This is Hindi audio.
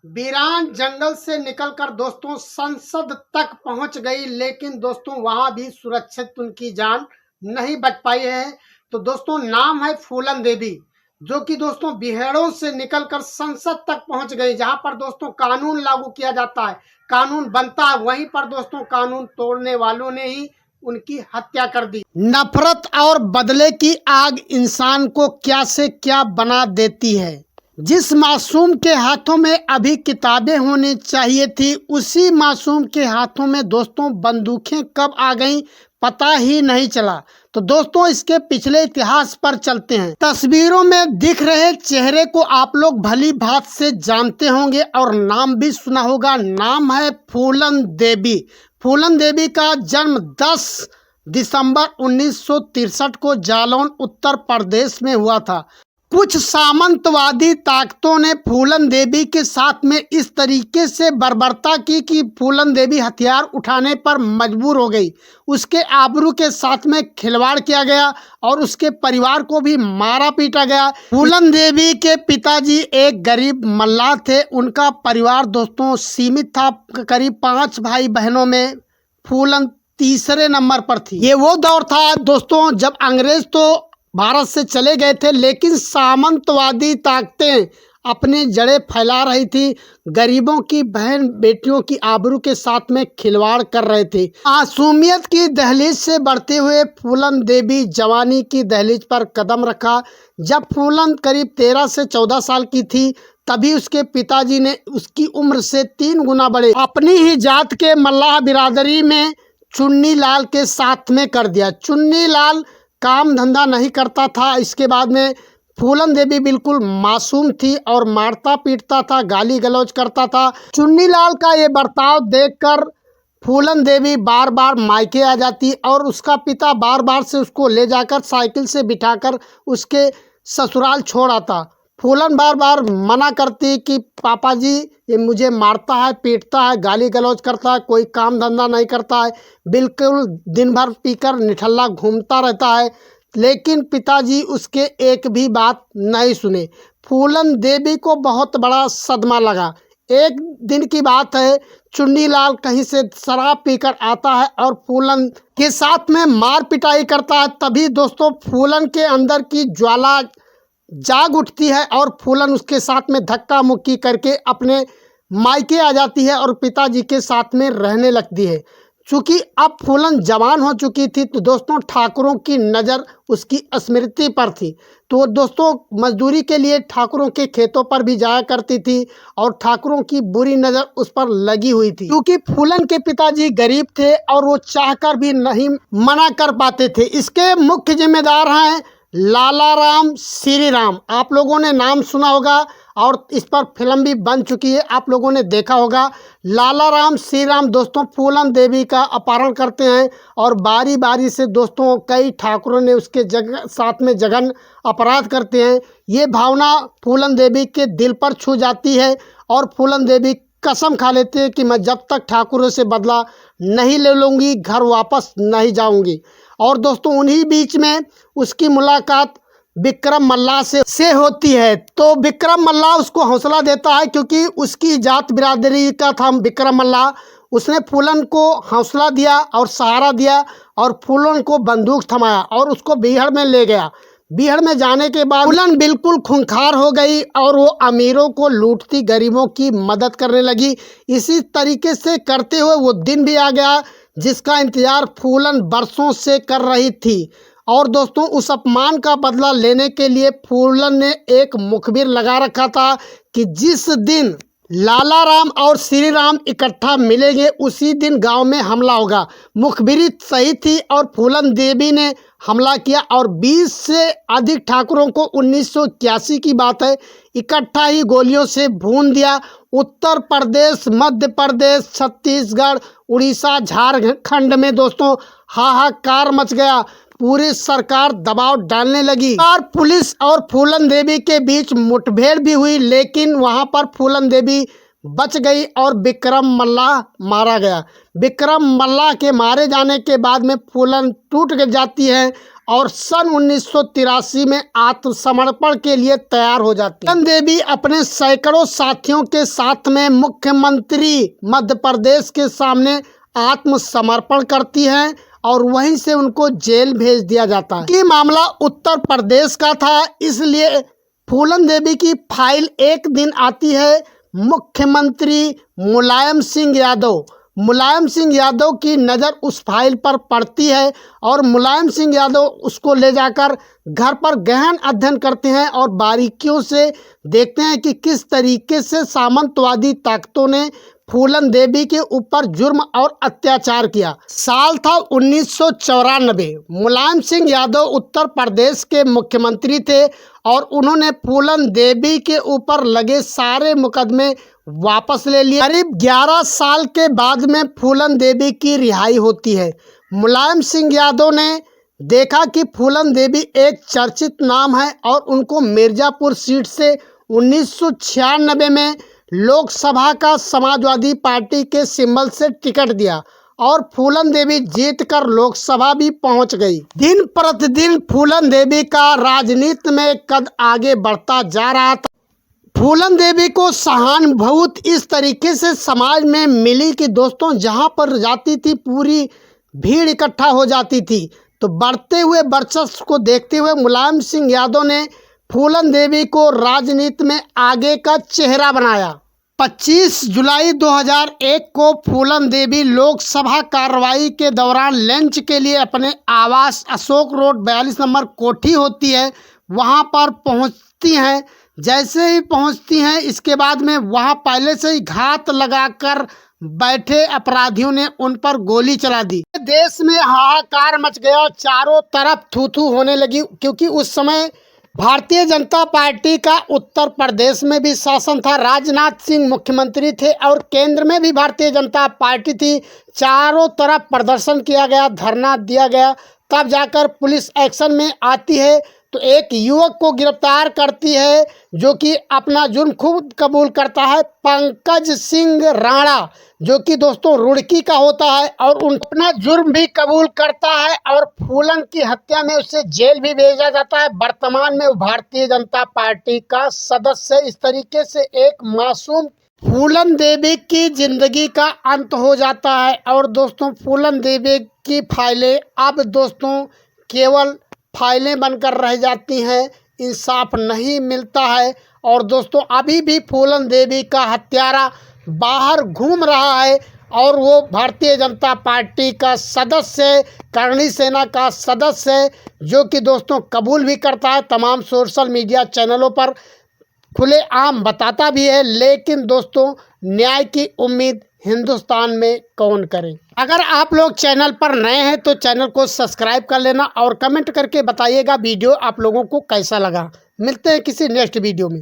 वीरान जंगल से निकलकर दोस्तों संसद तक पहुंच गई, लेकिन दोस्तों वहां भी सुरक्षित उनकी जान नहीं बच पाई है। तो दोस्तों नाम है फूलन देवी, जो कि दोस्तों बिहेड़ों से निकलकर संसद तक पहुंच गई, जहां पर दोस्तों कानून लागू किया जाता है, कानून बनता है। वहीं पर दोस्तों कानून तोड़ने वालों ने ही उनकी हत्या कर दी। नफरत और बदले की आग इंसान को क्या से क्या बना देती है। जिस मासूम के हाथों में अभी किताबें होनी चाहिए थी, उसी मासूम के हाथों में दोस्तों बंदूकें कब आ गईं पता ही नहीं चला। तो दोस्तों इसके पिछले इतिहास पर चलते हैं। तस्वीरों में दिख रहे चेहरे को आप लोग भली भांति से जानते होंगे और नाम भी सुना होगा। नाम है फूलन देवी। फूलन देवी का जन्म 10 दिसंबर 1963 को जालौन उत्तर प्रदेश में हुआ था। कुछ सामंतवादी ताकतों ने फूलन देवी के साथ में इस तरीके से बर्बरता की कि फूलन देवी हथियार उठाने पर मजबूर हो गई। उसके आबरू के साथ में खिलवाड़ किया गया और उसके परिवार को भी मारा पीटा गया। फूलन देवी के पिताजी एक गरीब मल्लाह थे। उनका परिवार दोस्तों सीमित था, करीब 5 भाई बहनों में फूलन तीसरे नंबर पर थी। ये वो दौर था दोस्तों जब अंग्रेज तो भारत से चले गए थे, लेकिन सामंतवादी ताकतें अपने जड़ें फैला रही थी, गरीबों की बहन बेटियों की आबरू के साथ में खिलवाड़ कर रहे थे। मासूमियत की दहलीज से बढ़ते हुए फूलन देवी जवानी की दहलीज पर कदम रखा। जब फूलन करीब 13 से 14 साल की थी, तभी उसके पिताजी ने उसकी उम्र से 3 गुना बड़े अपनी ही जात के मल्लाह बिरादरी में चुन्नी लाल के साथ में कर दिया। चुन्नी लाल काम धंधा नहीं करता था। इसके बाद में फूलन देवी बिल्कुल मासूम थी और मारता पीटता था, गाली गलौज करता था। चुन्नी लाल का ये बर्ताव देखकर फूलन देवी बार बार मायके आ जाती और उसका पिता बार बार से उसको ले जाकर साइकिल से बिठाकर उसके ससुराल छोड़ आता। फूलन बार बार मना करती कि पापा जी ये मुझे मारता है, पीटता है, गाली गलौज करता है, कोई काम धंधा नहीं करता है, बिल्कुल दिन भर पीकर निठल्ला घूमता रहता है। लेकिन पिताजी उसके एक भी बात नहीं सुने। फूलन देवी को बहुत बड़ा सदमा लगा। एक दिन की बात है, चुन्नी लाल कहीं से शराब पीकर आता है और फूलन के साथ में मार पिटाई करता है। तभी दोस्तों फूलन के अंदर की ज्वाला जाग उठती है और फूलन उसके साथ में धक्का मुक्की करके अपने मायके आ जाती है और पिताजी के साथ में रहने लगती है। चूँकि अब फूलन जवान हो चुकी थी, तो दोस्तों ठाकुरों की नज़र उसकी स्मृति पर थी। तो दोस्तों मजदूरी के लिए ठाकुरों के खेतों पर भी जाया करती थी और ठाकुरों की बुरी नज़र उस पर लगी हुई थी। क्योंकि फूलन के पिताजी गरीब थे और वो चाहकर भी नहीं मना कर पाते थे। इसके मुख्य जिम्मेदार हैं लाला राम श्री राम। आप लोगों ने नाम सुना होगा और इस पर फिल्म भी बन चुकी है, आप लोगों ने देखा होगा। लाला राम श्री राम दोस्तों फूलन देवी का अपहरण करते हैं और बारी बारी से दोस्तों कई ठाकुरों ने उसके साथ में जघन अपराध करते हैं। ये भावना फूलन देवी के दिल पर छू जाती है और फूलन देवी कसम खा लेते हैं कि मैं जब तक ठाकुरों से बदला नहीं ले लूँगी, घर वापस नहीं जाऊँगी। और दोस्तों उन्हीं बीच में उसकी मुलाकात विक्रम मल्लाह से होती है। तो विक्रम मल्लाह उसको हौसला देता है, क्योंकि उसकी जात बिरादरी का था विक्रम मल्लाह। उसने फूलन को हौसला दिया और सहारा दिया और फूलन को बंदूक थमाया और उसको बीहड़ में ले गया। बीहड़ में जाने के बाद फूलन बिल्कुल खूंखार हो गई और वो अमीरों को लूटती, गरीबों की मदद करने लगी। इसी तरीके से करते हुए वो दिन भी आ गया जिसका इंतजार फूलन बरसों से कर रही थी। और दोस्तों उस अपमान का बदला लेने के लिए फूलन ने एक मुखबिर लगा रखा था कि जिस दिन लाला राम और श्री राम इकट्ठा मिलेंगे उसी दिन गांव में हमला होगा। मुखबिरी सही थी और फूलन देवी ने हमला किया और 20 से अधिक ठाकुरों को 1981 की बात है इकट्ठा ही गोलियों से भून दिया। उत्तर प्रदेश, मध्य प्रदेश, छत्तीसगढ़, उड़ीसा, झारखंड में दोस्तों हाहाकार मच गया। पूरी सरकार दबाव डालने लगी और पुलिस और फूलन देवी के बीच मुठभेड़ भी हुई, लेकिन वहां पर फूलन देवी बच गई और विक्रम मल्लाह मारा गया। विक्रम मल्लाह के मारे जाने के बाद में फूलन टूट जाती है और सन 1983 में आत्मसमर्पण के लिए तैयार हो जाती है। फूलन देवी अपने सैकड़ों साथियों के साथ में मुख्यमंत्री मध्य प्रदेश के सामने आत्मसमर्पण करती हैं और वहीं से उनको जेल भेज दिया जाता है। ये मामला उत्तर प्रदेश का था, इसलिए फूलन देवी की फाइल एक दिन आती है मुख्यमंत्री मुलायम सिंह यादव की नज़र उस फाइल पर पड़ती है और मुलायम सिंह यादव उसको ले जाकर घर पर गहन अध्ययन करते हैं और बारीकियों से देखते हैं कि किस तरीके से सामंतवादी ताकतों ने फूलन देवी के ऊपर जुर्म और अत्याचार किया। साल था 1994। मुलायम सिंह यादव उत्तर प्रदेश के मुख्यमंत्री थे और उन्होंने फूलन देवी के ऊपर लगे सारे मुकदमे वापस ले लिए। करीब 11 साल के बाद में फूलन देवी की रिहाई होती है। मुलायम सिंह यादव ने देखा कि फूलन देवी एक चर्चित नाम है और उनको मिर्जापुर सीट से 1996 में लोकसभा का समाजवादी पार्टी के सिंबल से टिकट दिया और फूलन देवी जीतकर लोकसभा भी पहुंच गई। दिन प्रतिदिन फूलन देवी का राजनीति में कद आगे बढ़ता जा रहा था। फूलन देवी को सहानुभूति इस तरीके से समाज में मिली कि दोस्तों जहां पर जाती थी पूरी भीड़ इकट्ठा हो जाती थी। तो बढ़ते हुए वर्चस्व को देखते हुए मुलायम सिंह यादव ने फूलन देवी को राजनीति में आगे का चेहरा बनाया। 25 जुलाई 2001 को फूलन देवी लोकसभा कार्रवाई के दौरान लंच के लिए अपने आवास अशोक रोड 42 नंबर कोठी होती है वहां पर पहुंचती हैं। जैसे ही पहुंचती हैं इसके बाद में वहां पहले से ही घात लगाकर बैठे अपराधियों ने उन पर गोली चला दी। देश में हाहाकार मच गया, चारों तरफ थू थू होने लगी, क्योंकि उस समय भारतीय जनता पार्टी का उत्तर प्रदेश में भी शासन था। राजनाथ सिंह मुख्यमंत्री थे और केंद्र में भी भारतीय जनता पार्टी थी। चारों तरफ प्रदर्शन किया गया, धरना दिया गया। तब जाकर पुलिस एक्शन में आती है तो एक युवक को गिरफ्तार करती है जो कि अपना जुर्म खुद कबूल करता है। पंकज सिंह राणा जो कि दोस्तों रुड़की का होता है और उन अपना जुर्म भी कबूल करता है और फूलन की हत्या में उसे जेल भी भेजा जाता है। वर्तमान में वो भारतीय जनता पार्टी का सदस्य। इस तरीके से एक मासूम फूलन देवी की जिंदगी का अंत हो जाता है। और दोस्तों फूलन देवी की फाइलें अब दोस्तों केवल फाइलें बनकर रह जाती हैं, इंसाफ नहीं मिलता है। और दोस्तों अभी भी फूलन देवी का हत्यारा बाहर घूम रहा है और वो भारतीय जनता पार्टी का सदस्य है, करणी सेना का सदस्य है, जो कि दोस्तों कबूल भी करता है, तमाम सोशल मीडिया चैनलों पर खुलेआम बताता भी है। लेकिन दोस्तों न्याय की उम्मीद हिंदुस्तान में कौन करे। अगर आप लोग चैनल पर नए हैं तो चैनल को सब्सक्राइब कर लेना और कमेंट करके बताइएगा वीडियो आप लोगों को कैसा लगा। मिलते हैं किसी नेक्स्ट वीडियो में।